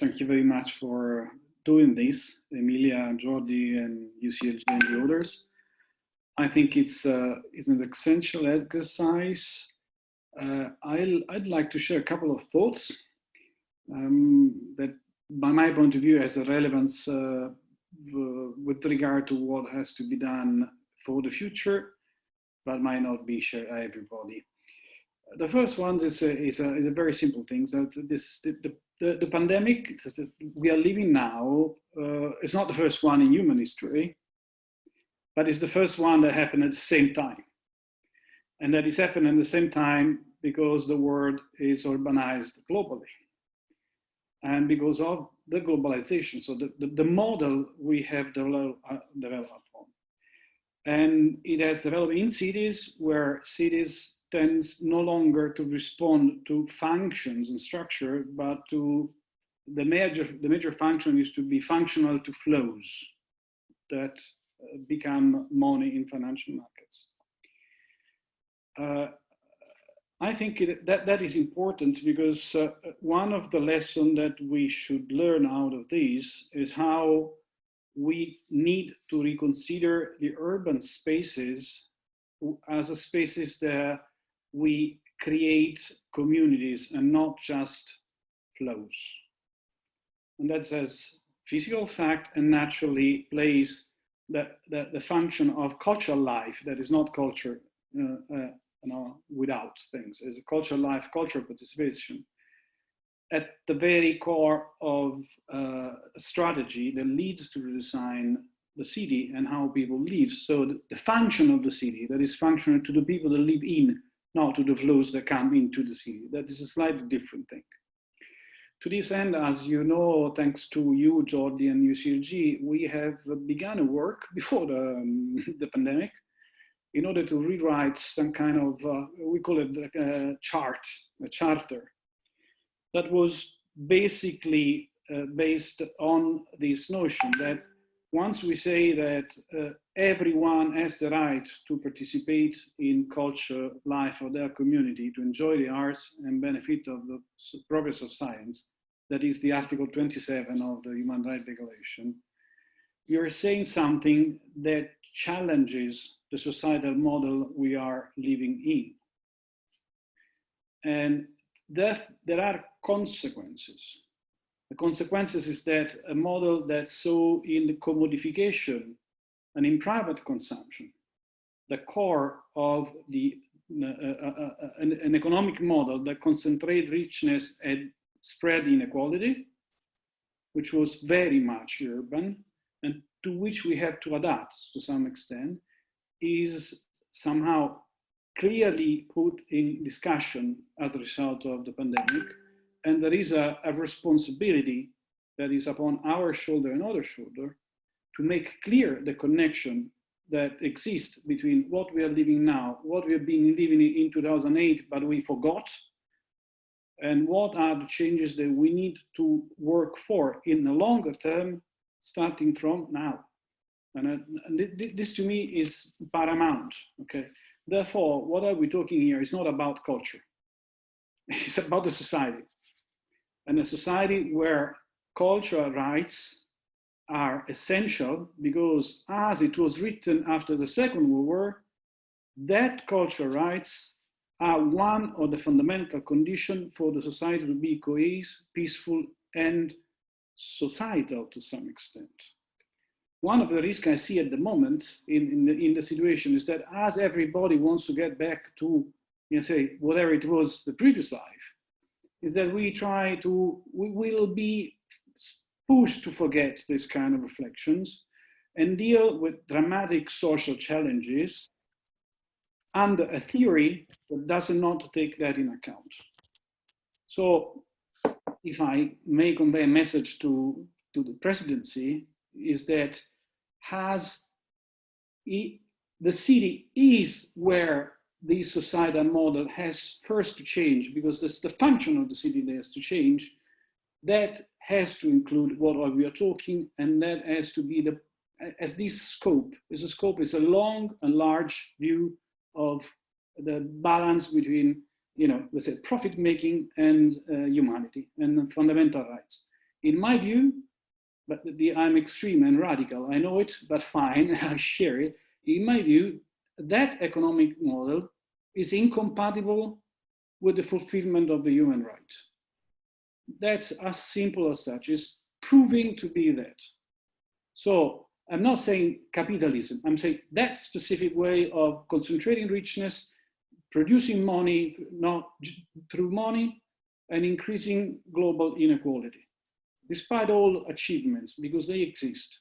Thank you very much for doing this, Emilia, Jordi, and UCLG and the others. I think it's an essential exercise. I'd like to share a couple of thoughts that, by my point of view, has a relevance with regard to what has to be done for the future, but might not be shared by everybody. The first one is a very simple thing. That the pandemic that we are living now is not the first one in human history, but it's the first one that happened at the same time. And that is happening at the same time because the world is urbanized globally. And because of the globalization, so the model we have developed on. And it has developed in cities where cities tends no longer to respond to functions and structure, but to the major function is to be functional to flows that become money in financial markets. I think that is important because one of the lessons that we should learn out of this is how we need to reconsider the urban spaces as a spaces that we create communities and not just flows. And that says physical fact and naturally plays the function of cultural life that is not culture without things. It's a cultural life, cultural participation at the very core of a strategy that leads to redesign the city and how people live. So the function of the city that is functional to the people that live in, not to the flows that come into the city. That is a slightly different thing. To this end, as you know, thanks to you, Jordi, and UCLG, we have begun a work before the pandemic in order to rewrite some kind of, we call it a charter, that was basically based on this notion that once we say that everyone has the right to participate in culture life of their community, to enjoy the arts and benefit of the progress of science, that is the Article 27 of the Human Rights Declaration, we are saying something that challenges the societal model we are living in. And there are consequences. The consequences is that a model that's so in the commodification and in private consumption, the core of an economic model that concentrates richness and spread inequality, which was very much urban, and to which we have to adapt to some extent, is somehow clearly put in discussion as a result of the pandemic. And there is a responsibility that is upon our shoulder and other shoulder to make clear the connection that exists between what we are living now, what we have been living in 2008, but we forgot, and what are the changes that we need to work for in the longer term, starting from now. And this to me is paramount, okay? Therefore, what are we talking here is not about culture. It's about the society. And a society where cultural rights are essential because, as it was written after the Second World War, that cultural rights are one of the fundamental conditions for the society to be cohesive, peaceful, and societal to some extent. One of the risks I see at the moment in the situation is that as everybody wants to get back to, say, whatever it was the previous life, is that we will be pushed to forget this kind of reflections and deal with dramatic social challenges under a theory that does not take that in account. So if I may convey a message to the presidency, is that the city is where the societal model has first to change, because that's the function of the city that has to change. That has to include what we are talking, and that has to be as this scope. This scope is a long and large view of the balance between, let's say, profit making and humanity and fundamental rights. In my view, but I'm extreme and radical, I know it, but fine, I share it. In my view, that economic model is incompatible with the fulfillment of the human right. That's as simple as such, it's proving to be that. So I'm not saying capitalism, I'm saying that specific way of concentrating richness, producing money, not through money, and increasing global inequality, despite all achievements, because they exist.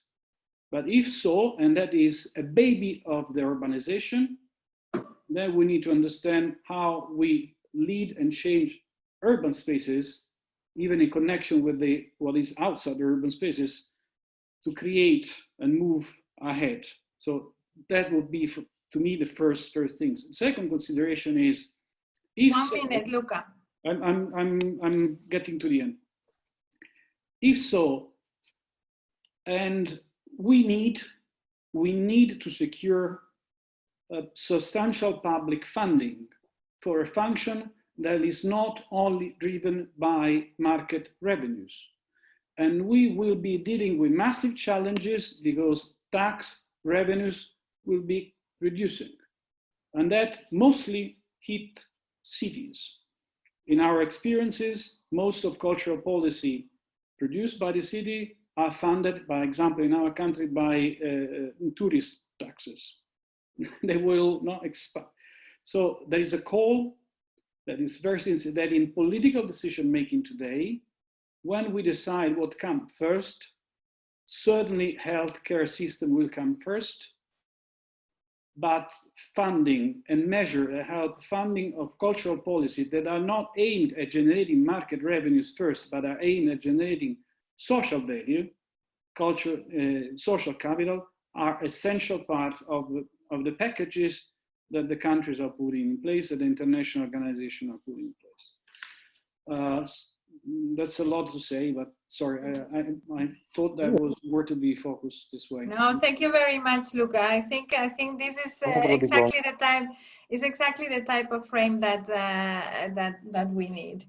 But if so, and that is a baby of the urbanization, then we need to understand how we lead and change urban spaces, even in connection with what is outside the urban spaces, to create and move ahead. So that would be, to me, the first things. Second consideration is, if 1 minute, Luca. I'm getting to the end. If so, and we need to secure a substantial public funding for a function that is not only driven by market revenues. And we will be dealing with massive challenges because tax revenues will be reducing. And that mostly hit cities. In our experiences, most of cultural policy produced by the city are funded, by example, in our country, by tourist taxes. They will not expand. So there is a call that is very sincere that in political decision making today, when we decide what comes first, certainly healthcare system will come first, but funding and measure health funding of cultural policy that are not aimed at generating market revenues first, but are aimed at generating social value, culture, social capital, are essential part of the packages that the countries are putting in place, that the international organizations are putting in place. That's a lot to say, but sorry, I thought that was worth to be focused this way. No, thank you very much, Luca. I think this is exactly the time. Is exactly the type of frame that that we need.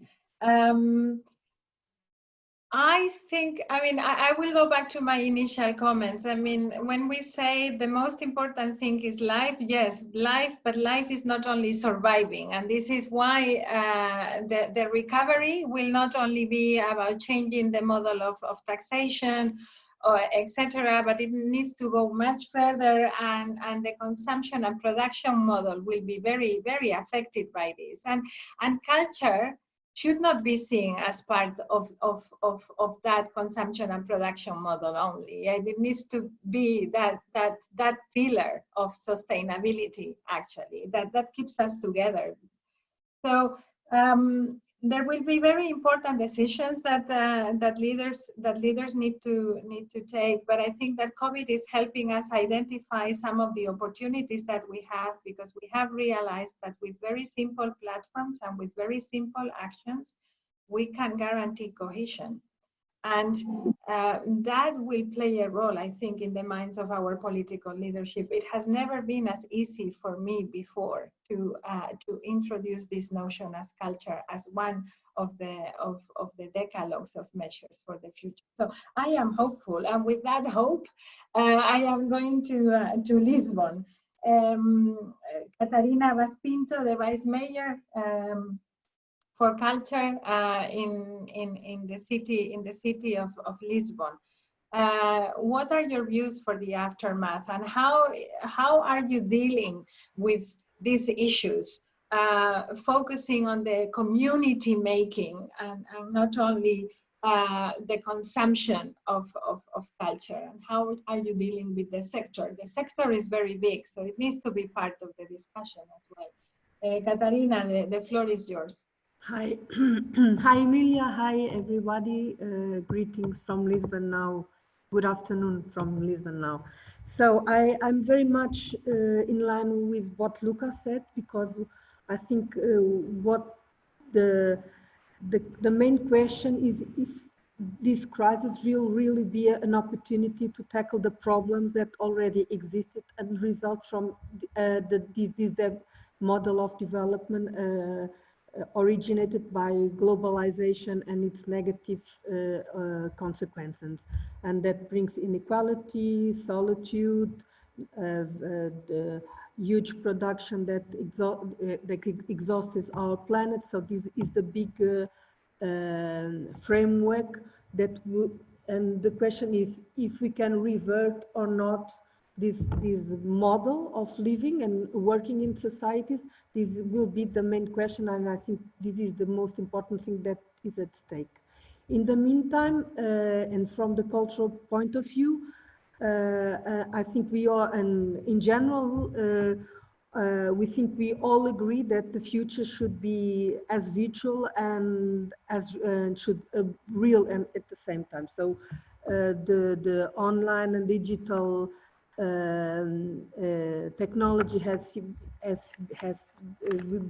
I think, I will go back to my initial comments. I mean, when we say the most important thing is life, yes, life, but life is not only surviving. And this is why the recovery will not only be about changing the model of taxation, or etc., but it needs to go much further, and the consumption and production model will be very, very affected by this. And culture should not be seen as part of that consumption and production model only. And it needs to be that pillar of sustainability, actually, that keeps us together. So there will be very important decisions that leaders need to take. But I think that COVID is helping us identify some of the opportunities that we have, because we have realized that with very simple platforms and with very simple actions, we can guarantee cohesion. And that will play a role, I think, in the minds of our political leadership. It has never been as easy for me before to introduce this notion as culture as one of the decalogues of measures for the future. So I am hopeful, and with that hope, I am going to Lisbon. Catarina Vaz-Pinto, the Vice Mayor for culture in the city of Lisbon. What are your views for the aftermath, and how are you dealing with these issues, focusing on the community making and not only the consumption of culture? And how are you dealing with the sector? The sector is very big, so it needs to be part of the discussion as well. Catarina, the floor is yours. Hi, hi Emilia, hi everybody, greetings from Lisbon now, good afternoon from Lisbon now. So I'm very much in line with what Luca said, because I think what the main question is if this crisis will really be an opportunity to tackle the problems that already existed and result from this model of development originated by globalization and its negative consequences. And that brings inequality, solitude, the huge production that exhausts our planet. So this is the big framework that and the question is if we can revert or not this model of living and working in societies. This will be the main question, and I think this is the most important thing that is at stake. In the meantime, and from the cultural point of view, I think we are, and in general, we think we all agree that the future should be as virtual and as should real and at the same time. So the online and digital technology has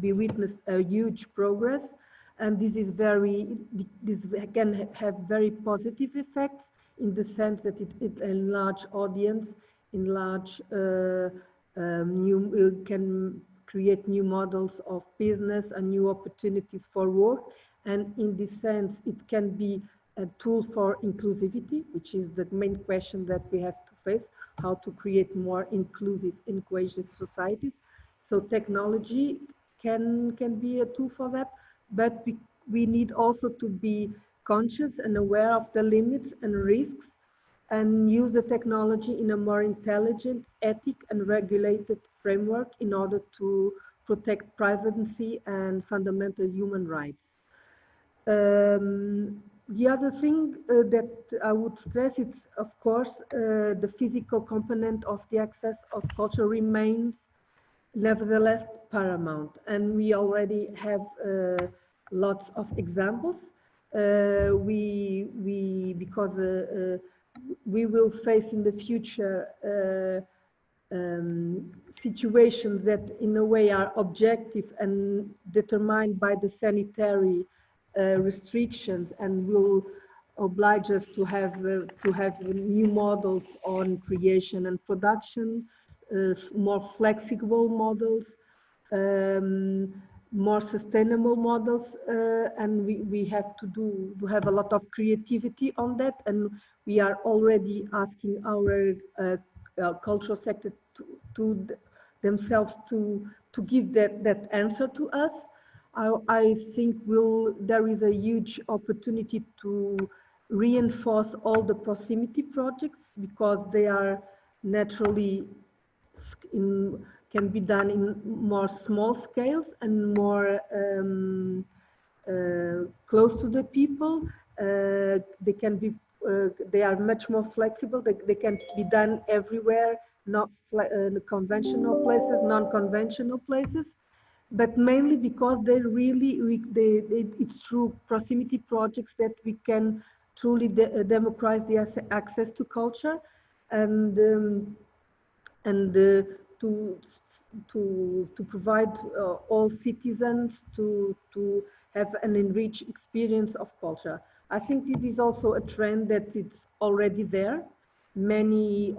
we witnessed a huge progress, and this can have very positive effects in the sense that it enlarge audience, enlarge can create new models of business and new opportunities for work, and in this sense it can be a tool for inclusivity, which is the main question that we have to face, how to create more inclusive and cohesive societies. So technology can be a tool for that, but we need also to be conscious and aware of the limits and risks and use the technology in a more intelligent, ethic and regulated framework in order to protect privacy and fundamental human rights. The other thing that I would stress is, of course, the physical component of the access of culture remains nevertheless paramount, and we already have lots of examples. Because we will face in the future situations that in a way are objective and determined by the sanitary restrictions, and will oblige us to have new models on creation and production, more flexible models, more sustainable models, and we have to have a lot of creativity on that, and we are already asking our cultural sector to themselves to give that answer to us. I think there is a huge opportunity to reinforce all the proximity projects, because they are naturally can be done in more small scales and more close to the people. They can be they are much more flexible. They can be done everywhere, not conventional places, non-conventional places, but mainly because they really it's through proximity projects that we can truly democratize the access to culture, and to provide all citizens to have an enriched experience of culture. I think this is also a trend that it's already there. Many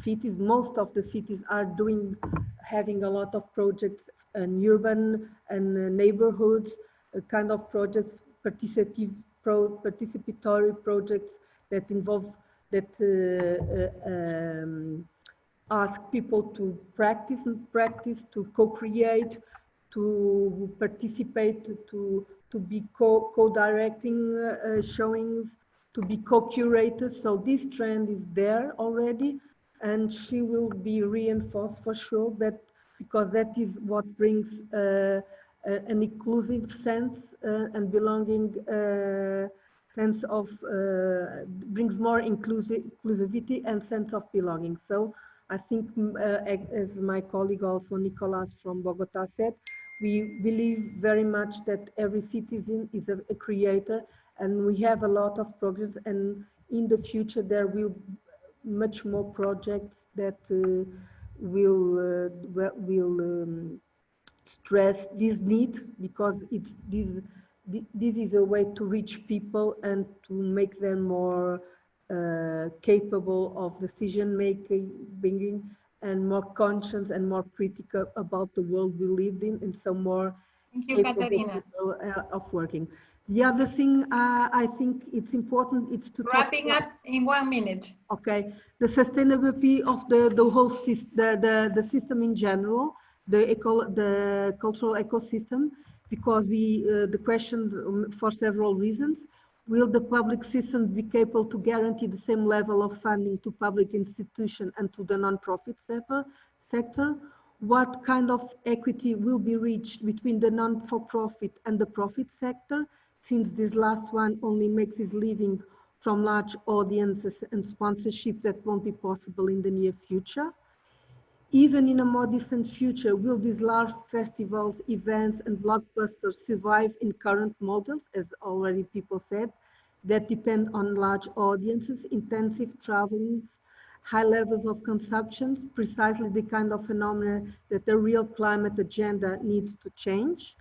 cities, most of the cities are having a lot of projects in urban and neighborhoods, kind of projects, participatory projects that involve, ask people to practice, to co-create, to participate, to be co-directing showings, to be co-curators. So this trend is there already, and she will be reinforced for sure, because that is what brings an inclusive sense and belonging sense of, brings more inclusivity and sense of belonging. So I think, as my colleague also, Nicolas from Bogota, said, we believe very much that every citizen is a creator, and we have a lot of projects, and in the future there will be much more projects that will stress this need, because this is a way to reach people and to make them more capable of decision making, and more conscious and more critical about the world we live in, and so more Thank you, Catarina. Of working. The other thing I think it's important is to wrapping up in 1 minute. Okay, the sustainability of the whole system, the system in general, the cultural ecosystem, because the question for several reasons: will the public system be capable to guarantee the same level of funding to public institutions and to the non-profit sector? What kind of equity will be reached between the non-for-profit and the profit sector, since this last one only makes its living from large audiences and sponsorship that won't be possible in the near future? Even in a more distant future, will these large festivals, events, and blockbusters survive in current models, as already people said, that depend on large audiences, intensive travelings, high levels of consumption, precisely the kind of phenomena that the real climate agenda needs to change?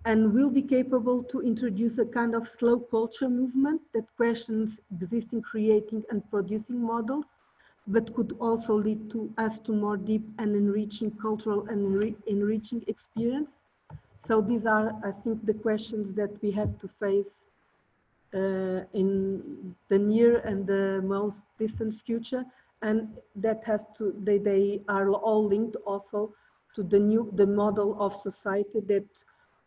And will be capable to introduce a kind of slow culture movement that questions existing creating and producing models, but could also lead to us to more deep and enriching cultural and enriching experience? So these are, I think, the questions that we have to face in the near and the most distant future, and that has to, they are all linked also to the model of society that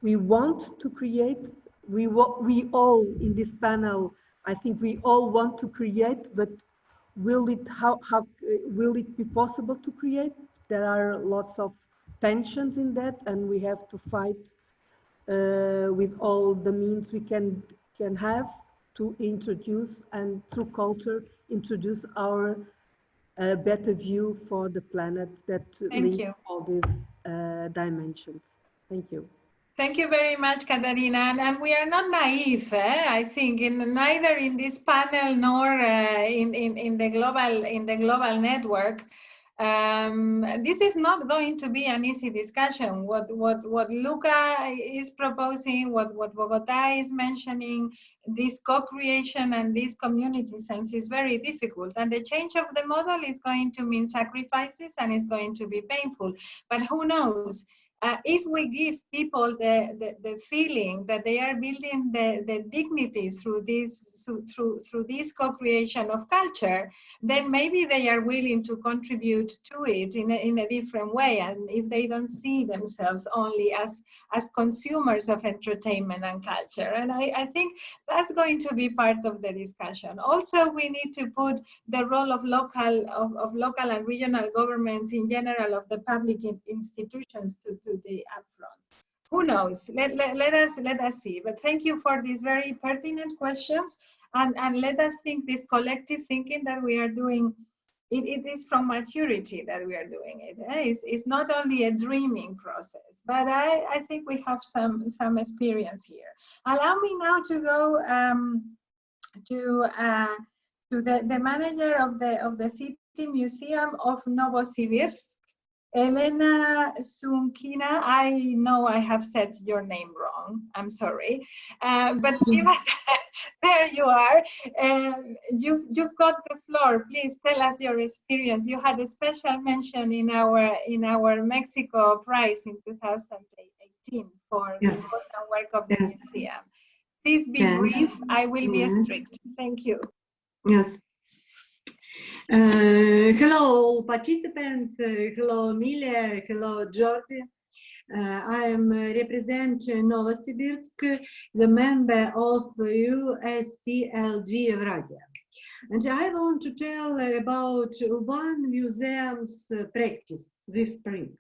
we want to create. We all in this panel, I think we all want to create, but will it will it be possible to create? There are lots of tensions in that, and we have to fight with all the means we can have to introduce, and through culture introduce our better view for the planet that links all these dimensions. Thank you. Thank you very much, Catarina. And we are not naive, I think, neither in this panel nor in the global network. This is not going to be an easy discussion. What Luca is proposing, what Bogota is mentioning, this co-creation and this community sense is very difficult. And the change of the model is going to mean sacrifices and is going to be painful. But who knows? If we give people the feeling that they are building the dignity through this co-creation of culture, then maybe they are willing to contribute to it in a different way. And if they don't see themselves only as consumers of entertainment and culture, and I think that's going to be part of the discussion. Also, we need to put the role of local and regional governments in general, of the public institutions to the upfront. Who knows? Let us see. But thank you for these very pertinent questions, and let us think this collective thinking that we are doing. It is from maturity that we are doing it. It's not only a dreaming process, but I think we have some experience here. Allow me now to go to the manager of the City Museum of Novosibirsk, Elena Shchukina. I know I have said your name wrong. I'm sorry, but give us. There you are. You've got the floor. Please tell us your experience. You had a special mention in our Mexico Prize in 2018 for the important work of the museum. Please be brief. I will be strict. Thank you. Yes. Hello, participants. Hello, Emilia. Hello, Jordi. I am represent Novosibirsk, the member of UCLG Radio. And I want to tell about one museum's practice this spring.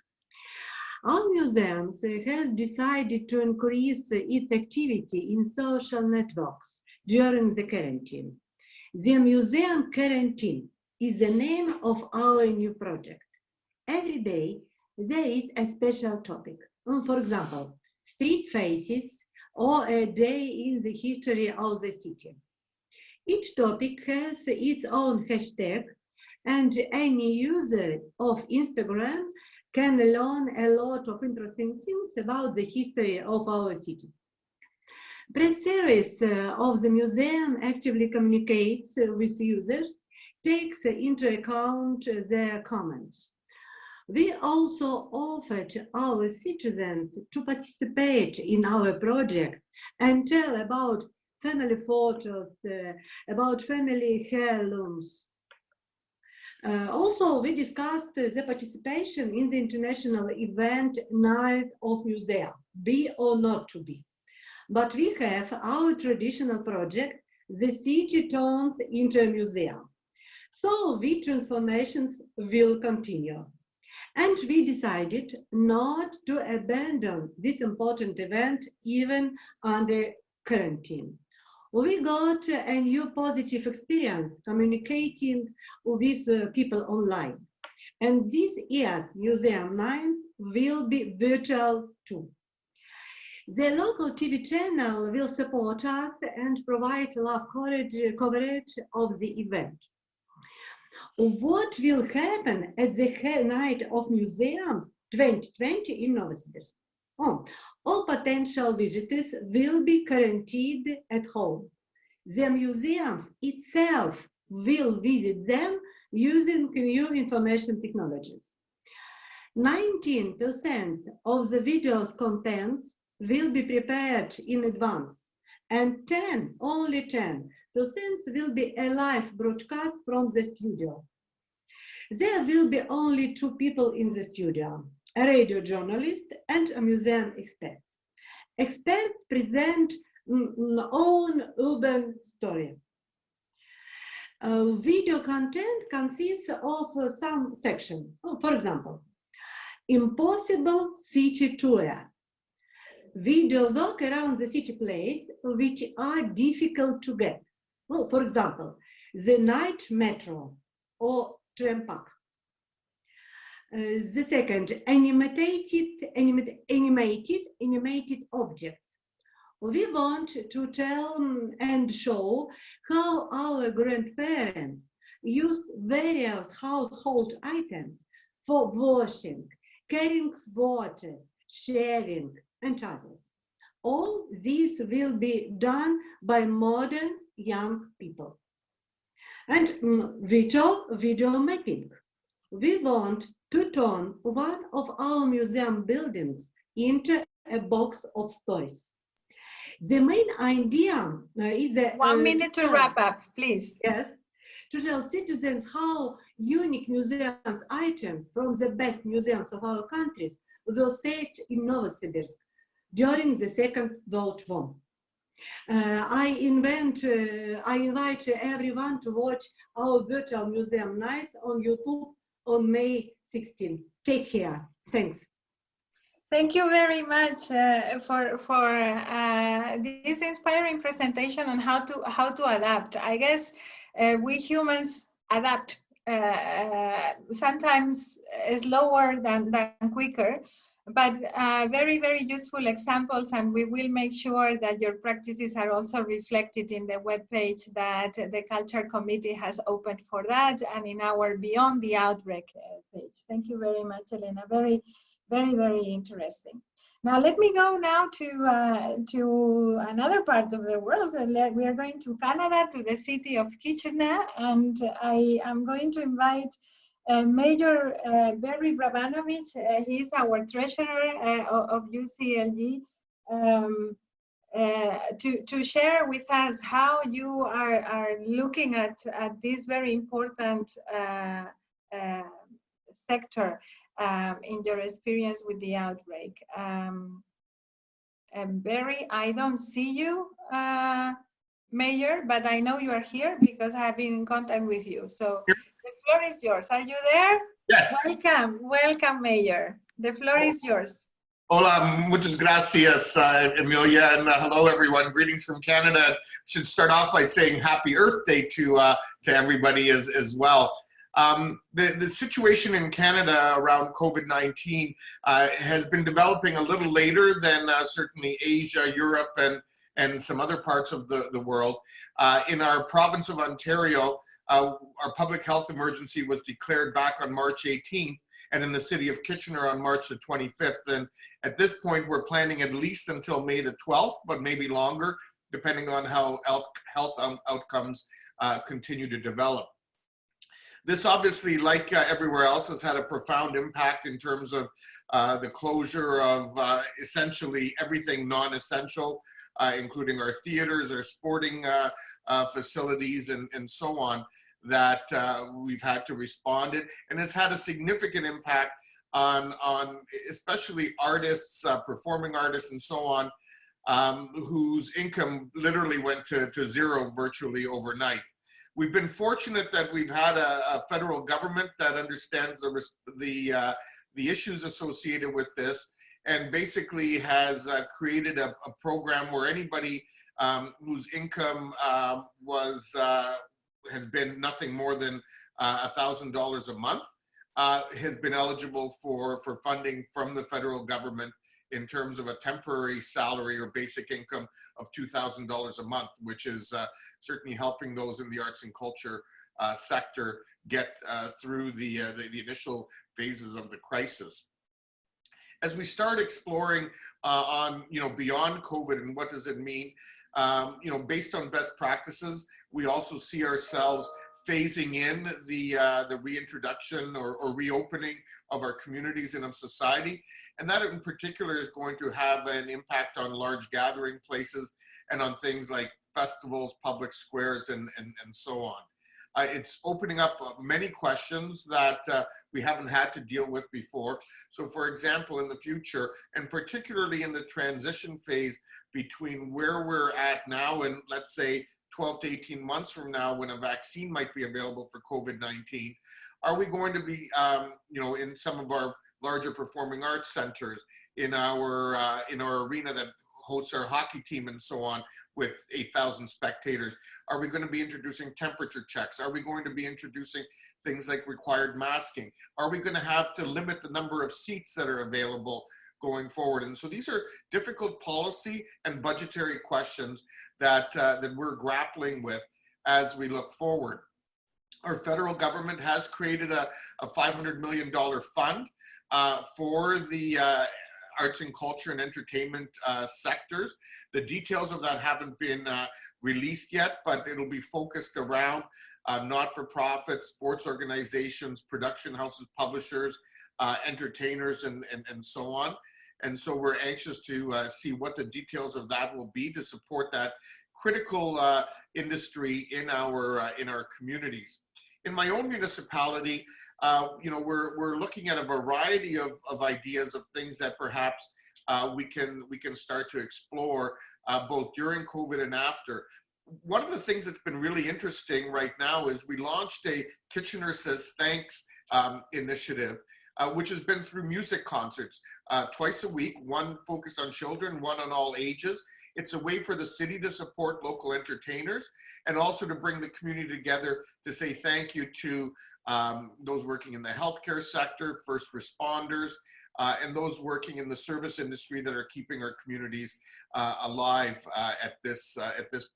Our museum has decided to increase its activity in social networks during the quarantine. The Museum Quarantine is the name of our new project. Every day there is a special topic. For example, street faces or a day in the history of the city. Each topic has its own hashtag, and any user of Instagram can learn a lot of interesting things about the history of our city. Press series of the museum actively communicates with users, takes into account their comments. We also offer to our citizens to participate in our project and tell about family photos, about family heirlooms. Also, we discussed the participation in the international event Night of Museum, be or not to be. But we have our traditional project, the city turns into a museum. So we transformations will continue. And we decided not to abandon this important event even under quarantine. We got a new positive experience communicating with people online. And this year's museum nights will be virtual too. The local TV channel will support us and provide live coverage of the event. What will happen at the Night of Museums 2020 in Novosibirsk? All potential visitors will be quarantined at home. The museums itself will visit them using new information technologies. 19% of the video's contents will be prepared in advance, and only 10% will be a live broadcast from the studio. There will be only 2 people in the studio, a radio journalist and a museum expert. Experts present own urban story. Video content consists of some sections. For example, impossible city tour. Video walk around the city place which are difficult to get. For example, the night metro or tram park. The second, animated objects. We want to tell and show how our grandparents used various household items for washing, carrying water, sharing, and others. All this will be done by modern young people. And video mapping. We want to turn one of our museum buildings into a box of stories. The main idea is that 1 minute to wrap up, please. Yes, to tell citizens how unique museums items from the best museums of our countries were saved in Novosibirsk during the Second World War. I invite everyone to watch our virtual museum nights on YouTube on May 16. Take care. Thanks. Thank you very much for this inspiring presentation on how to adapt. I guess we humans adapt sometimes slower than quicker, but very, very useful examples, and we will make sure that your practices are also reflected in the webpage that the Culture Committee has opened for that, and in our Beyond the Outbreak page. Thank you very much, Elena. Very, very interesting. Now let me go now to another part of the world. We are going to Canada, to the city of Kitchener, and I am going to invite Major Vrbanovic. He's our treasurer of UCLG, to share with us how you are looking at this very important sector in your experience with the outbreak. Barry, I don't see you, Mayor, but I know you are here because I have been in contact with you. So the floor is yours. Are you there? Yes. Welcome, Mayor. The floor is yours. Hola, muchas gracias, Emilia, and hello, everyone. Greetings from Canada. Should start off by saying Happy Earth Day to everybody as well. The situation in Canada around COVID-19 has been developing a little later than certainly Asia, Europe, and some other parts of the world. In our province of Ontario, our public health emergency was declared back on March 18th, and in the city of Kitchener on March the 25th. And at this point, we're planning at least until May the 12th, but maybe longer, depending on how health outcomes continue to develop. This obviously, like everywhere else, has had a profound impact in terms of the closure of essentially everything non-essential, including our theaters, our sporting facilities, and so on, that we've had to respond to. And it's had a significant impact on especially artists, performing artists, and so on, whose income literally went to zero virtually overnight. We've been fortunate that we've had a federal government that understands the issues associated with this, and basically has created a program where anybody whose income has been nothing more than $1,000 a month has been eligible for funding from the federal government in terms of a temporary salary or basic income of $2,000 a month, which is certainly helping those in the arts and culture sector get through the initial phases of the crisis. As we start exploring on, beyond COVID and what does it mean, based on best practices, we also see ourselves phasing in the reintroduction or reopening of our communities and of society. And that in particular is going to have an impact on large gathering places and on things like festivals, public squares, and so on. It's opening up many questions that we haven't had to deal with before. So for example, in the future, and particularly in the transition phase between where we're at now and let's say 12 to 18 months from now, when a vaccine might be available for COVID-19, are we going to be, in some of our larger performing arts centers, in our arena that hosts our hockey team and so on, with 8,000 spectators, are we going to be introducing temperature checks? Are we going to be introducing things like required masking? Are we going to have to limit the number of seats that are available going forward? And so these are difficult policy and budgetary questions that we're grappling with as we look forward. Our federal government has created a $500 million fund for the arts and culture and entertainment sectors. The details of that haven't been released yet, but it'll be focused around not-for-profit, sports organizations, production houses, publishers, entertainers, and so on. And so we're anxious to see what the details of that will be to support that critical industry in our communities. In my own municipality, we're looking at a variety of ideas of things that perhaps we can start to explore both during COVID and after. One of the things that's been really interesting right now is we launched a Kitchener Says Thanks initiative, which has been through music concerts twice a week, one focused on children, one on all ages. It's a way for the city to support local entertainers and also to bring the community together to say thank you to those working in the healthcare sector, first responders, and those working in the service industry that are keeping our communities alive at this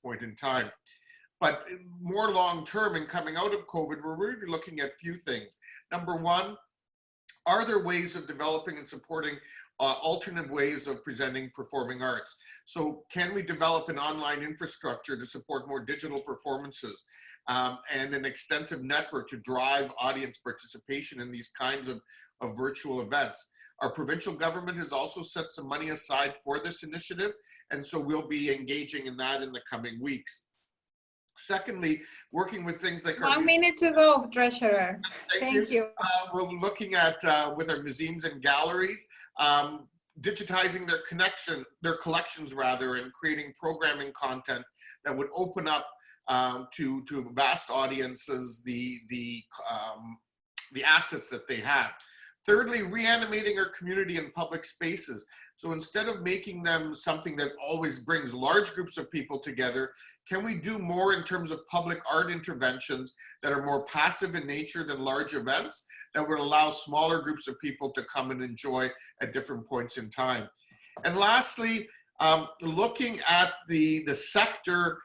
point in time. But more long-term and coming out of COVID, we're really looking at a few things. Number one, are there ways of developing and supporting alternative ways of presenting performing arts? So can we develop an online infrastructure to support more digital performances and an extensive network to drive audience participation in these kinds of virtual events? Our provincial government has also set some money aside for this initiative, and so we'll be engaging in that in the coming weeks. Secondly, working with things like 1 minute to go, Treasurer. Thank you. We're looking at, with our museums and galleries, digitizing their collections rather, and creating programming content that would open up to vast audiences the assets that they have. Thirdly, reanimating our community and public spaces. So instead of making them something that always brings large groups of people together, can we do more in terms of public art interventions that are more passive in nature than large events that would allow smaller groups of people to come and enjoy at different points in time? And lastly, looking at the sector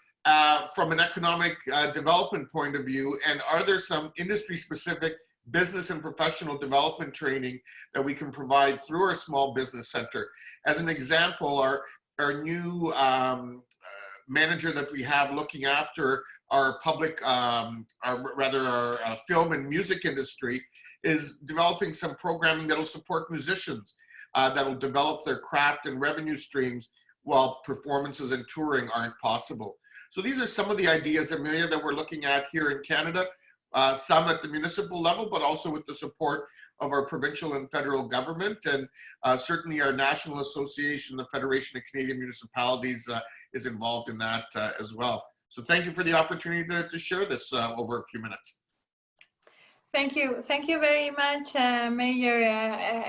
from an economic development point of view, and are there some industry-specific business and professional development training that we can provide through our small business center? As an example, our new manager that we have looking after our public, our film and music industry is developing some programming that will support musicians, that will develop their craft and revenue streams while performances and touring aren't possible. So these are some of the ideas, Amelia, that we're looking at here in Canada, some at the municipal level, but also with the support of our provincial and federal government, and certainly our National Association, the Federation of Canadian Municipalities, is involved in that as well. So thank you for the opportunity to share this over a few minutes. Thank you very much, Mayor.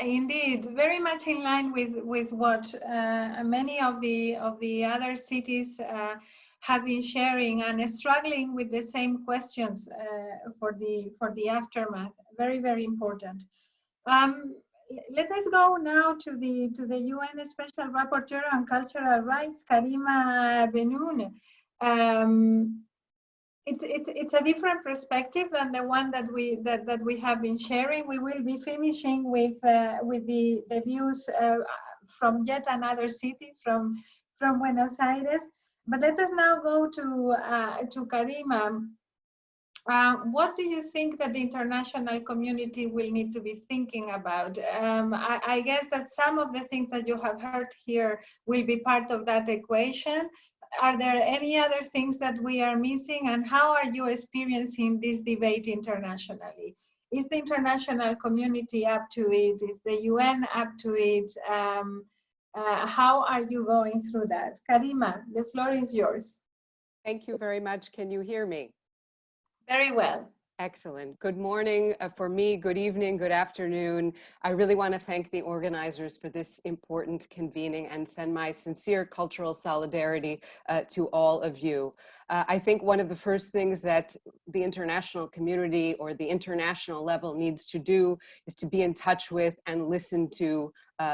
Indeed, very much in line with what many of the other cities have been sharing and struggling with the same questions for the aftermath. Very, very important. Let us go now to the UN Special Rapporteur on Cultural Rights, Karima Bennoune. It's a different perspective than the one that we have been sharing. We will be finishing with the views from yet another city, from Buenos Aires. But let us now go to Karima. What do you think that the international community will need to be thinking about? I guess that some of the things that you have heard here will be part of that equation. Are there any other things that we are missing, and how are you experiencing this debate internationally? Is the international community up to it? Is the UN up to it? How are you going through that? Karima, the floor is yours. Thank you very much. Can you hear me? Very well. Excellent. Good morning for me, good evening, good afternoon. I really want to thank the organizers for this important convening and send my sincere cultural solidarity to all of you. I think one of the first things that the international community or the international level needs to do is to be in touch with and listen to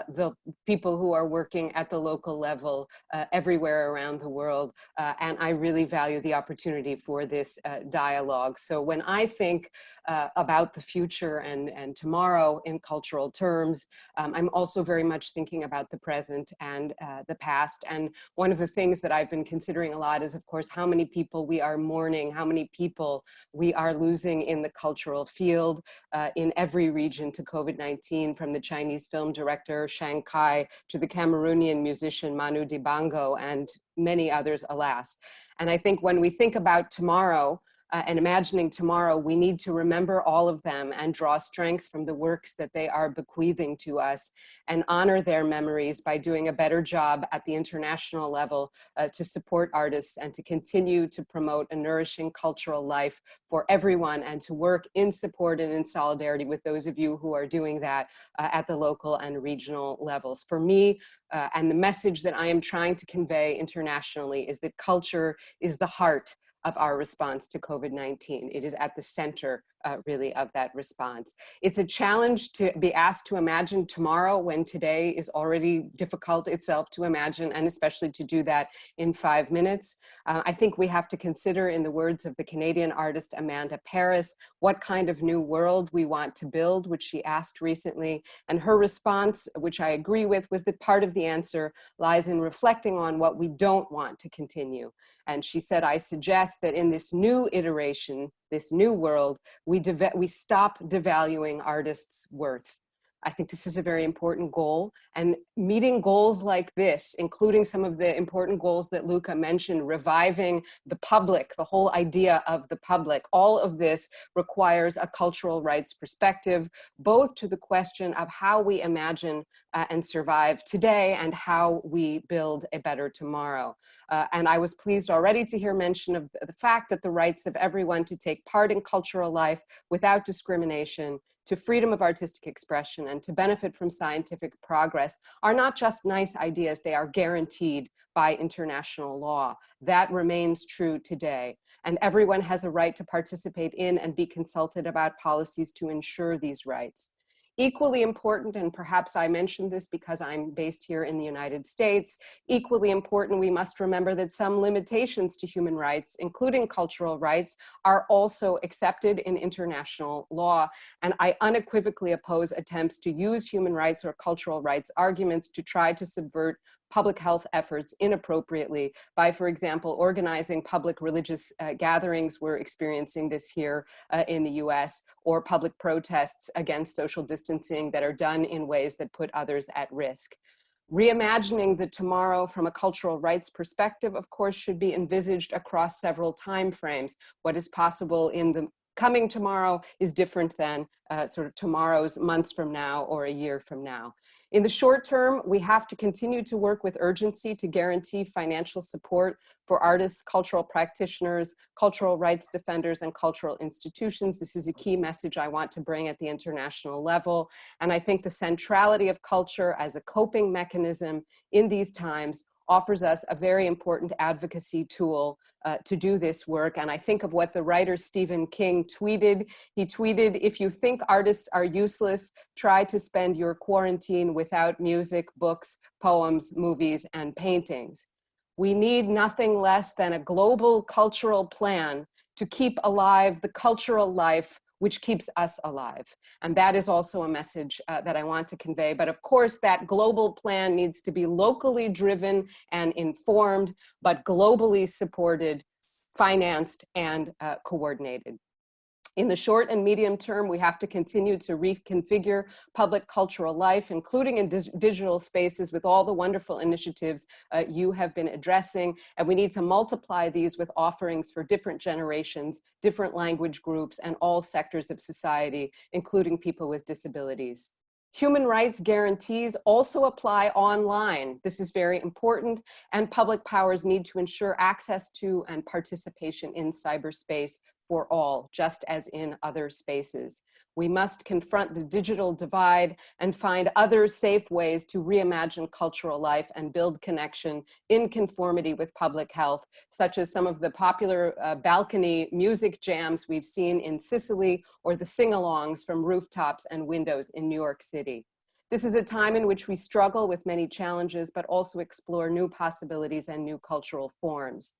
the people who are working at the local level everywhere around the world. And I really value the opportunity for this dialogue. So when I think about the future and tomorrow in cultural terms, I'm also very much thinking about the present and the past. And one of the things that I've been considering a lot is, of course, how many people we are mourning, how many people we are losing in the cultural field in every region to COVID-19, from the Chinese film director Chiang Kai to the Cameroonian musician Manu Dibango and many others, alas. And I think when we think about tomorrow, and imagining tomorrow, we need to remember all of them and draw strength from the works that they are bequeathing to us and honor their memories by doing a better job at the international level to support artists and to continue to promote a nourishing cultural life for everyone and to work in support and in solidarity with those of you who are doing that at the local and regional levels. For me, and the message that I am trying to convey internationally is that culture is the heart of our response to COVID-19. It is at the center, really, of that response. It's a challenge to be asked to imagine tomorrow when today is already difficult itself to imagine, and especially to do that in 5 minutes. I think we have to consider, in the words of the Canadian artist Amanda Paris, what kind of new world we want to build, which she asked recently. And her response, which I agree with, was that part of the answer lies in reflecting on what we don't want to continue. And she said, I suggest that in this new iteration, this new world, we stop devaluing artists' worth. I think this is a very important goal, and meeting goals like this, including some of the important goals that Luca mentioned, reviving the public, the whole idea of the public, all of this requires a cultural rights perspective, both to the question of how we imagine and survive today and how we build a better tomorrow. And I was pleased already to hear mention of the fact that the rights of everyone to take part in cultural life without discrimination, to freedom of artistic expression, and to benefit from scientific progress are not just nice ideas, they are guaranteed by international law. That remains true today. And everyone has a right to participate in and be consulted about policies to ensure these rights. Equally important, and perhaps I mentioned this because I'm based here in the United States, equally important, we must remember that some limitations to human rights, including cultural rights, are also accepted in international law. And I unequivocally oppose attempts to use human rights or cultural rights arguments to try to subvert public health efforts inappropriately by, for example, organizing public religious gatherings. We're experiencing this here in the US, or public protests against social distancing that are done in ways that put others at risk. Reimagining the tomorrow from a cultural rights perspective, of course, should be envisaged across several time frames. What is possible in the coming tomorrow is different than sort of tomorrow's months from now or a year from now. In the short term, we have to continue to work with urgency to guarantee financial support for artists, cultural practitioners, cultural rights defenders, and cultural institutions. This is a key message I want to bring at the international level. And I think the centrality of culture as a coping mechanism in these times offers us a very important advocacy tool to do this work. And I think of what the writer Stephen King tweeted. He tweeted, "If you think artists are useless, try to spend your quarantine without music, books, poems, movies, and paintings." We need nothing less than a global cultural plan to keep alive the cultural life which keeps us alive. And that is also a message that I want to convey. But of course, that global plan needs to be locally driven and informed, but globally supported, financed, and coordinated. In the short and medium term, we have to continue to reconfigure public cultural life, including in digital spaces, with all the wonderful initiatives you have been addressing. And we need to multiply these with offerings for different generations, different language groups, and all sectors of society, including people with disabilities. Human rights guarantees also apply online. This is very important, and public powers need to ensure access to and participation in cyberspace for all, just as in other spaces. We must confront the digital divide and find other safe ways to reimagine cultural life and build connection in conformity with public health, such as some of the popular balcony music jams we've seen in Sicily, or the sing-alongs from rooftops and windows in New York City. This is a time in which we struggle with many challenges, but also explore new possibilities and new cultural forms.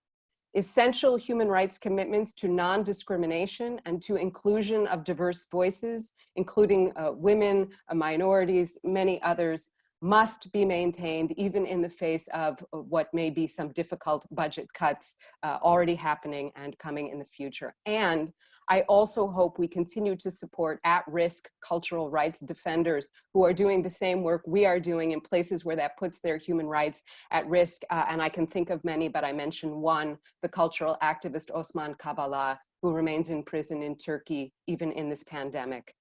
Essential human rights commitments to non-discrimination and to inclusion of diverse voices, including women, minorities, many others, must be maintained even in the face of what may be some difficult budget cuts already happening and coming in the future. And I also hope we continue to support at-risk cultural rights defenders who are doing the same work we are doing in places where that puts their human rights at risk. And I can think of many, but I mentioned one, the cultural activist Osman Kavala, who remains in prison in Turkey, even in this pandemic.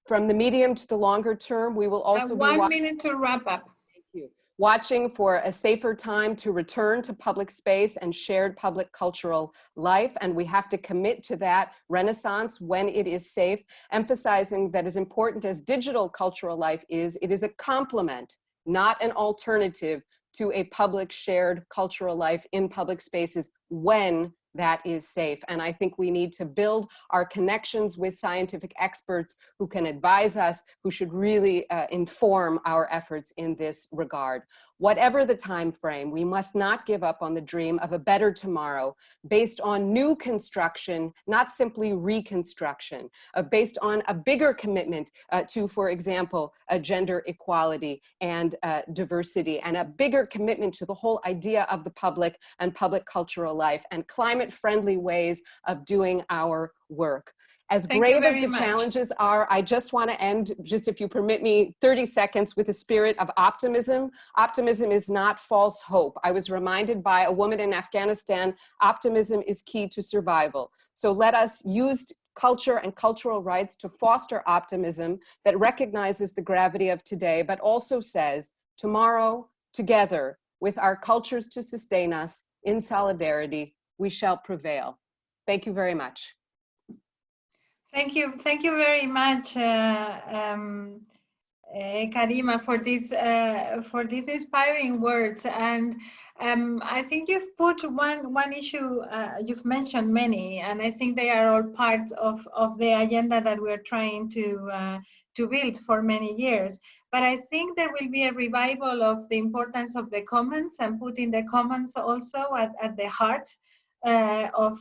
From the medium to the longer term, we will also be 1 minute to wrap up. Thank you. Watching for a safer time to return to public space and shared public cultural life. And we have to commit to that renaissance when it is safe, emphasizing that as important as digital cultural life is, it is a complement, not an alternative to a public shared cultural life in public spaces when that is safe. And I think we need to build our connections with scientific experts who can advise us, who should really inform our efforts in this regard. Whatever the time frame, we must not give up on the dream of a better tomorrow based on new construction, not simply reconstruction, based on a bigger commitment to, for example, gender equality and diversity, and a bigger commitment to the whole idea of the public and public cultural life and climate-friendly ways of doing our work. As grave as the challenges are, I just want to end, just if you permit me, 30 seconds with a spirit of optimism. Optimism is not false hope. I was reminded by a woman in Afghanistan, optimism is key to survival. So let us use culture and cultural rights to foster optimism that recognizes the gravity of today, but also says, tomorrow, together, with our cultures to sustain us, in solidarity, we shall prevail. Thank you very much. Thank you very much, Karima, for these inspiring words. And I think you've put one issue. You've mentioned many, and I think they are all part of the agenda that we're trying to build for many years. But I think there will be a revival of the importance of the commons and putting the commons also at the heart of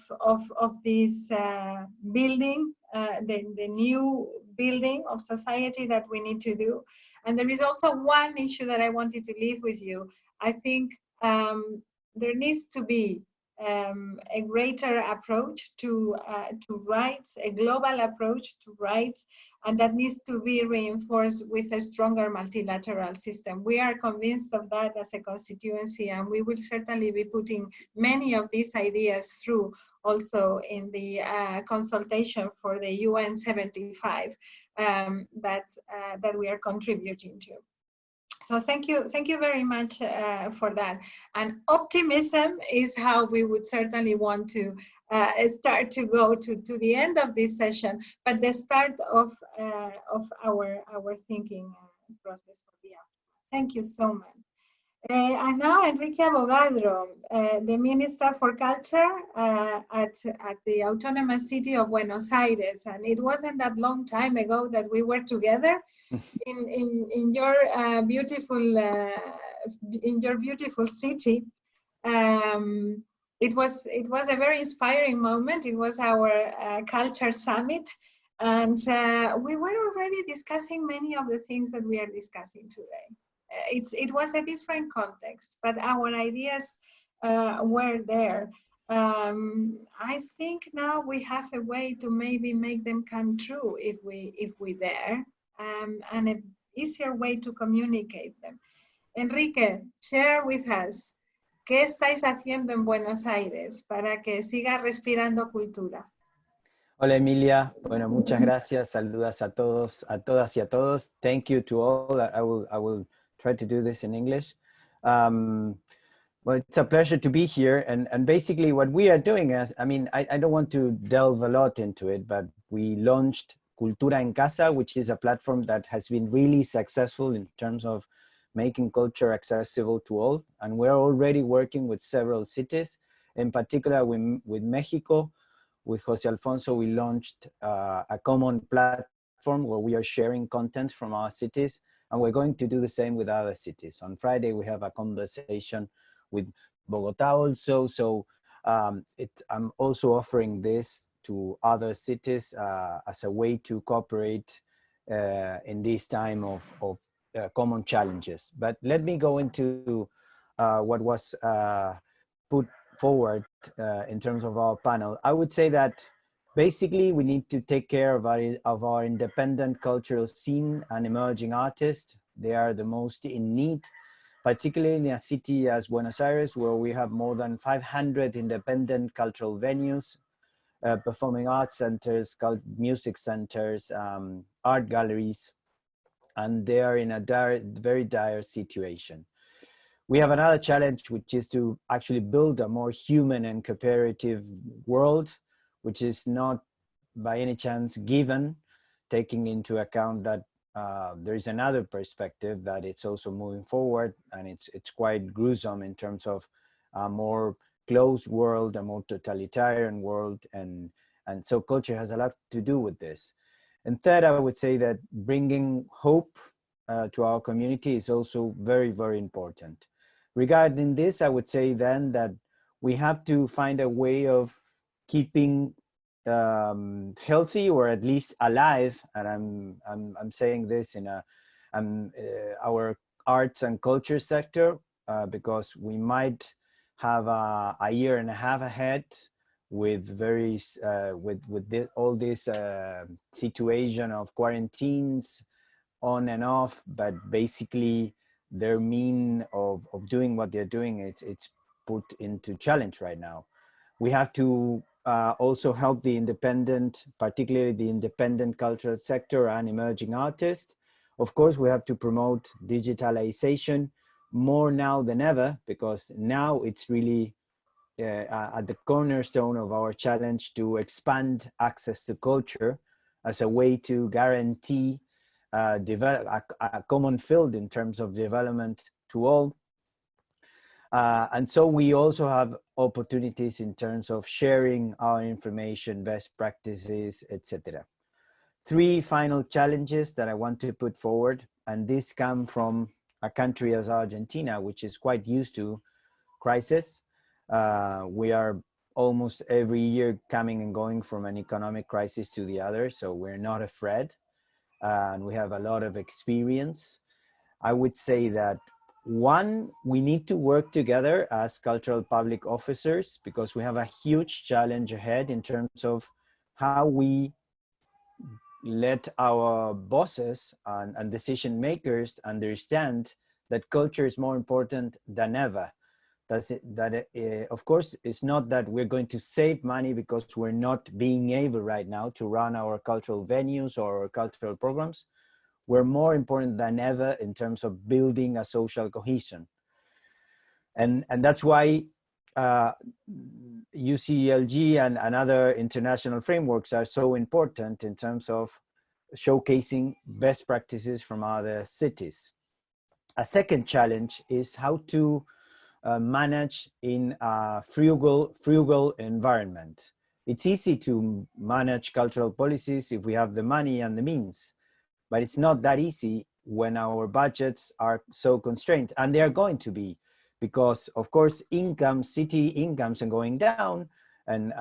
this building, the new building of society that we need to do. And there is also one issue that I wanted to leave with you. I think there needs to be a greater approach to rights, a global approach to rights, and that needs to be reinforced with a stronger multilateral system. We are convinced of that as a constituency, and we will certainly be putting many of these ideas through also in the consultation for the UN 75 that we are contributing to. So thank you very much for that. And optimism is how we would certainly want to start to go to the end of this session, but the start of our thinking process for the aftermath. Thank you so much. And now Enrique Avogadro, the Minister for Culture at the Autonomous City of Buenos Aires. And it wasn't that long time ago that we were together in your beautiful city. It was a very inspiring moment. It was our culture summit, and we were already discussing many of the things that we are discussing today. It was a different context, but our ideas were there. I think now we have a way to maybe make them come true if we dare, and an easier way to communicate them. Enrique, share with us, ¿qué estáis haciendo en Buenos Aires para que siga respirando cultura? Hola Emilia, bueno, muchas gracias, saludos a todos, a todas y a todos. Thank you to all. I will try to do this in English. Well, it's a pleasure to be here, and basically what we are doing is, I mean, I don't want to delve a lot into it, but we launched Cultura en Casa, which is a platform that has been really successful in terms of making culture accessible to all, and we're already working with several cities, in particular with Mexico. With Jose Alfonso, we launched a common platform where we are sharing content from our cities, and we're going to do the same with other cities. On Friday, we have a conversation with Bogota also, so I'm also offering this to other cities as a way to cooperate in this time of common challenges. But let me go into what was put forward in terms of our panel. I would say that basically we need to take care of our independent cultural scene and emerging artists. They are the most in need, particularly in a city as Buenos Aires, where we have more than 500 independent cultural venues, performing arts centers, music centers, art galleries, and they are in a very dire situation. We have another challenge, which is to actually build a more human and cooperative world, which is not by any chance given, taking into account that there is another perspective that it's also moving forward, and it's quite gruesome in terms of a more closed world, a more totalitarian world, and so culture has a lot to do with this. And third, I would say that bringing hope to our community is also very, very important. Regarding this, I would say then that we have to find a way of keeping healthy, or at least alive, and I'm saying this in our arts and culture sector, because we might have a year and a half ahead with all this situation of quarantines on and off, but basically their mean of doing what they're doing, it's put into challenge right now. We have to also help the independent, particularly the independent cultural sector and emerging artists. Of course, we have to promote digitalization more now than ever, because now it's really at the cornerstone of our challenge to expand access to culture as a way to guarantee a common field in terms of development to all. And so we also have opportunities in terms of sharing our information, best practices, etc. Three final challenges that I want to put forward, and this come from a country as Argentina, which is quite used to crisis. We are almost every year coming and going from an economic crisis to the other, so we're not afraid, and we have a lot of experience. I would say that One, we need to work together as cultural public officers because we have a huge challenge ahead in terms of how we let our bosses and decision makers understand that culture is more important than ever. Of course, it's not that we're going to save money because we're not being able right now to run our cultural venues or cultural programs. We're more important than ever in terms of building a social cohesion. And that's why UCLG and other international frameworks are so important in terms of showcasing best practices from other cities. A second challenge is how to manage in a frugal environment. It's easy to manage cultural policies if we have the money and the means, but it's not that easy when our budgets are so constrained, and they are going to be, because of course city incomes are going down, and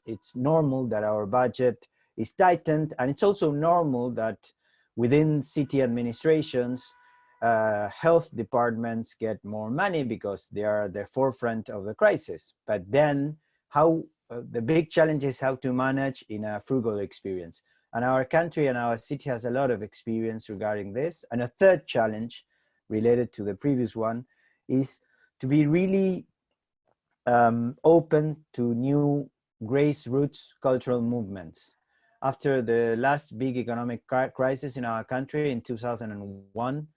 it's normal that our budget is tightened, and it's also normal that within city administrations, health departments get more money because they are at the forefront of the crisis. But then the big challenge is how to manage in a frugal experience. And our country and our city has a lot of experience regarding this. And a third challenge related to the previous one is to be really open to new grassroots cultural movements. After the last big economic crisis in our country in 2001,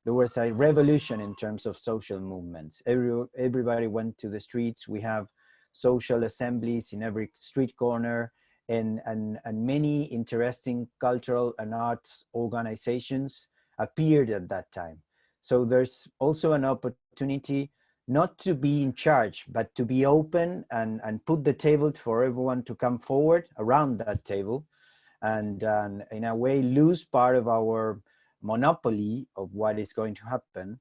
there was a revolution in terms of social movements. Everybody went to the streets. We have social assemblies in every street corner, and many interesting cultural and arts organizations appeared at that time. So there's also an opportunity not to be in charge, but to be open and put the table for everyone to come forward around that table, and in a way lose part of our monopoly of what is going to happen,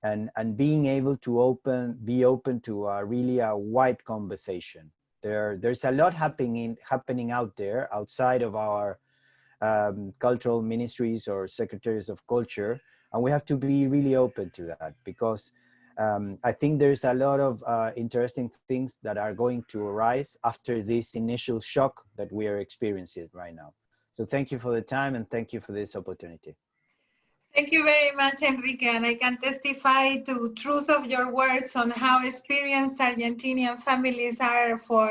and being able to be open to really a wide conversation. There's a lot happening out there outside of our cultural ministries or secretaries of culture, and we have to be really open to that, because I think there's a lot of interesting things that are going to arise after this initial shock that we are experiencing right now. So thank you for the time, and thank you for this opportunity. Thank you very much, Enrique, and I can testify to truth of your words on how experienced Argentinian families are for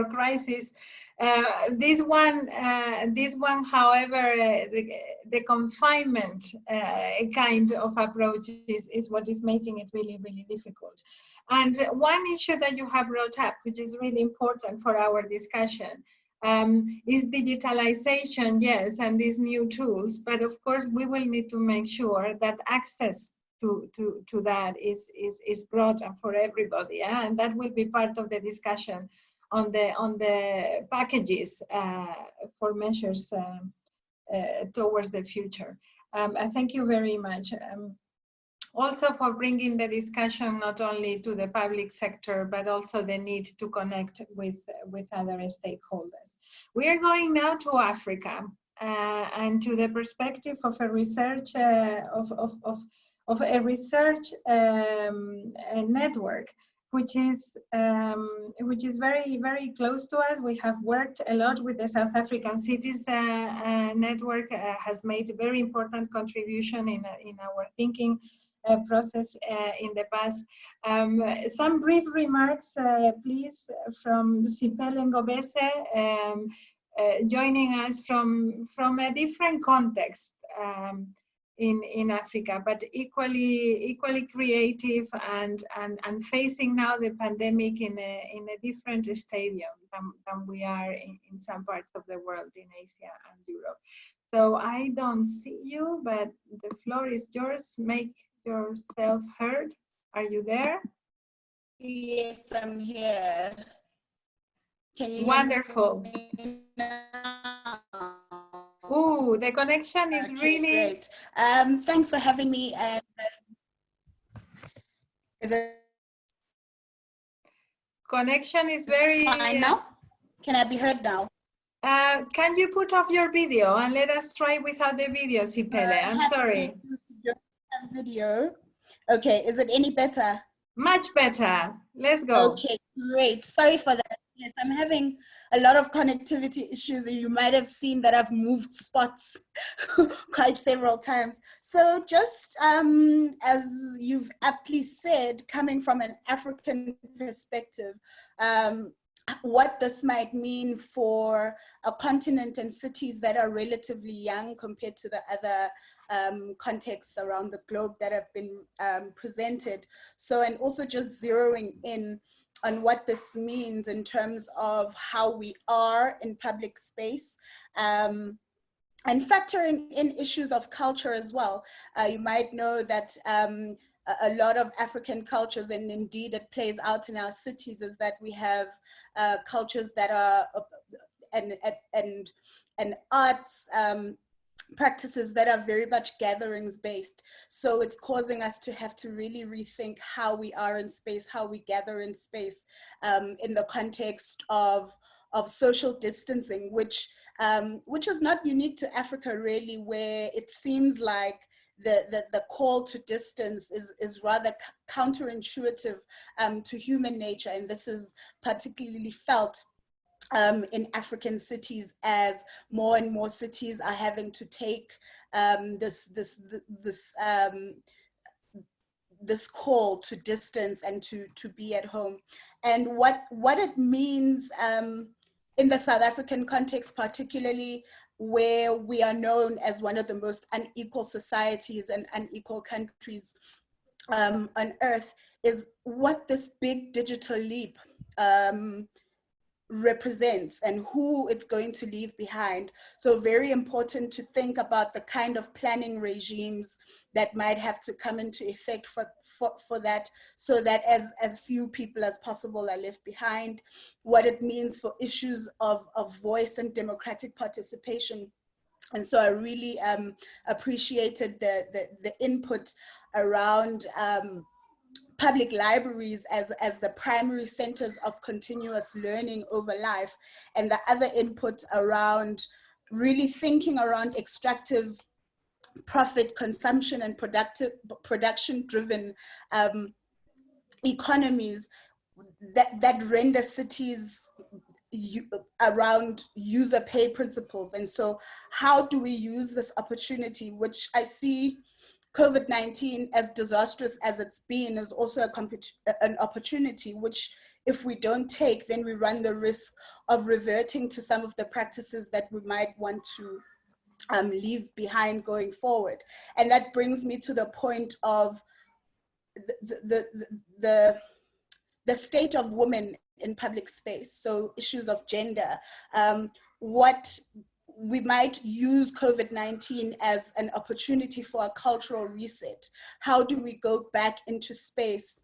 crisis. This one, however, the confinement kind of approach is what is making it really, really difficult. And one issue that you have brought up, which is really important for our discussion, is digitalization, yes, and these new tools. But of course, we will need to make sure that access to that is broad and for everybody, yeah? And that will be part of the discussion on the packages for measures towards the future. Thank you very much. Also for bringing the discussion not only to the public sector, but also the need to connect with other stakeholders. We are going now to Africa and to the perspective of a research of a research network, which is very, very close to us. We have worked a lot with the South African Cities Network, has made a very important contribution in our thinking process in the past. Some brief remarks, please, from Siphelele and Ngobese, joining us from a different context in Africa, but equally creative and facing now the pandemic in a different stadium than we are in some parts of the world, in Asia and Europe. So I don't see you, but the floor is yours. Make yourself heard. Are you there? Yes, I'm here. Can you Wonderful. hear me now? Ooh, the connection is really great. Thanks for having me. And is it connection is very fine now? Can I be heard now? Can you put off your video and let us try without the video, Siphelele? I'm sorry. Video. Okay, is it any better? Much better. Let's go. Okay, great. Sorry for that. Yes, I'm having a lot of connectivity issues, and you might have seen that I've moved spots quite several times. So just as you've aptly said, coming from an African perspective, what this might mean for a continent and cities that are relatively young compared to the other contexts around the globe that have been presented. So, and also just zeroing in on what this means in terms of how we are in public space, and factoring in issues of culture as well. You might know that a lot of African cultures, and indeed it plays out in our cities, is that we have cultures that are and arts practices that are very much gatherings based. So it's causing us to have to really rethink how we are in space, how we gather in space, in the context of social distancing, which is not unique to Africa really, where it seems like the call to distance is rather counterintuitive to human nature. And this is particularly felt in African cities, as more and more cities are having to take this call to distance and to be at home. And what it means in the South African context, particularly where we are known as one of the most unequal societies and unequal countries on earth, is what this big digital leap represents and who it's going to leave behind. So very important to think about the kind of planning regimes that might have to come into effect for that, so that as few people as possible are left behind, what it means for issues of voice and democratic participation. And so I really appreciated the input around public libraries as the primary centers of continuous learning over life, and the other input around really thinking around extractive profit consumption and production driven economies that render cities around user pay principles. And so how do we use this opportunity, which I see COVID-19, as disastrous as it's been, is also an opportunity, which if we don't take, then we run the risk of reverting to some of the practices that we might want to leave behind going forward. And that brings me to the point of the state of women in public space. So issues of gender, what we might use COVID-19 as an opportunity for a cultural reset. How do we go back into space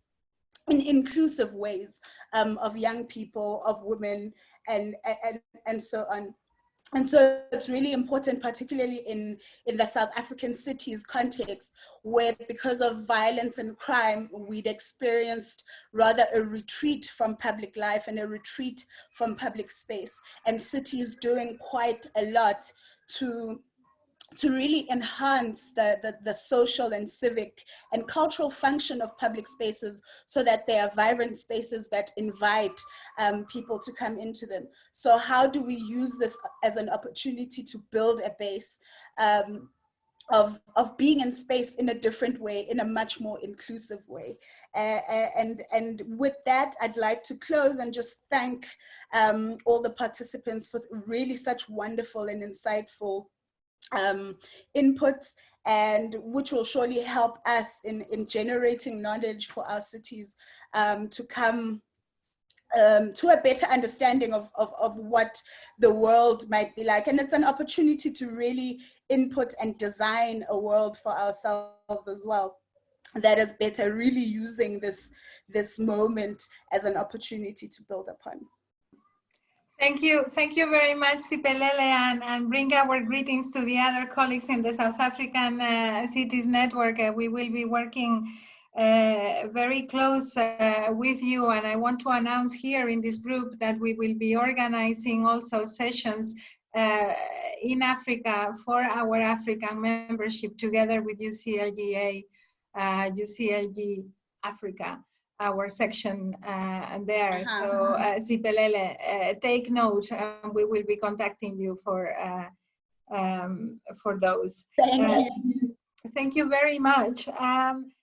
in inclusive ways of young people, of women, and so on. And so it's really important, particularly in the South African cities context, where because of violence and crime, we'd experienced rather a retreat from public life and a retreat from public space, and cities doing quite a lot to really enhance the social and civic and cultural function of public spaces, so that they are vibrant spaces that invite people to come into them. So how do we use this as an opportunity to build a base of being in space in a different way, in a much more inclusive way? And with that, I'd like to close and just thank all the participants for really such wonderful and insightful inputs, and which will surely help us in generating knowledge for our cities to come to a better understanding of what the world might be like. And it's an opportunity to really input and design a world for ourselves as well that is better, really using this moment as an opportunity to build upon. Thank you very much, Siphelele, and bring our greetings to the other colleagues in the South African Cities Network. We will be working very close with you, and I want to announce here in this group that we will be organizing also sessions in Africa for our African membership together with UCLGA. UCLG Africa, our section there. So Siphelele, take note, and we will be contacting you for those. Thank you. Thank you very much.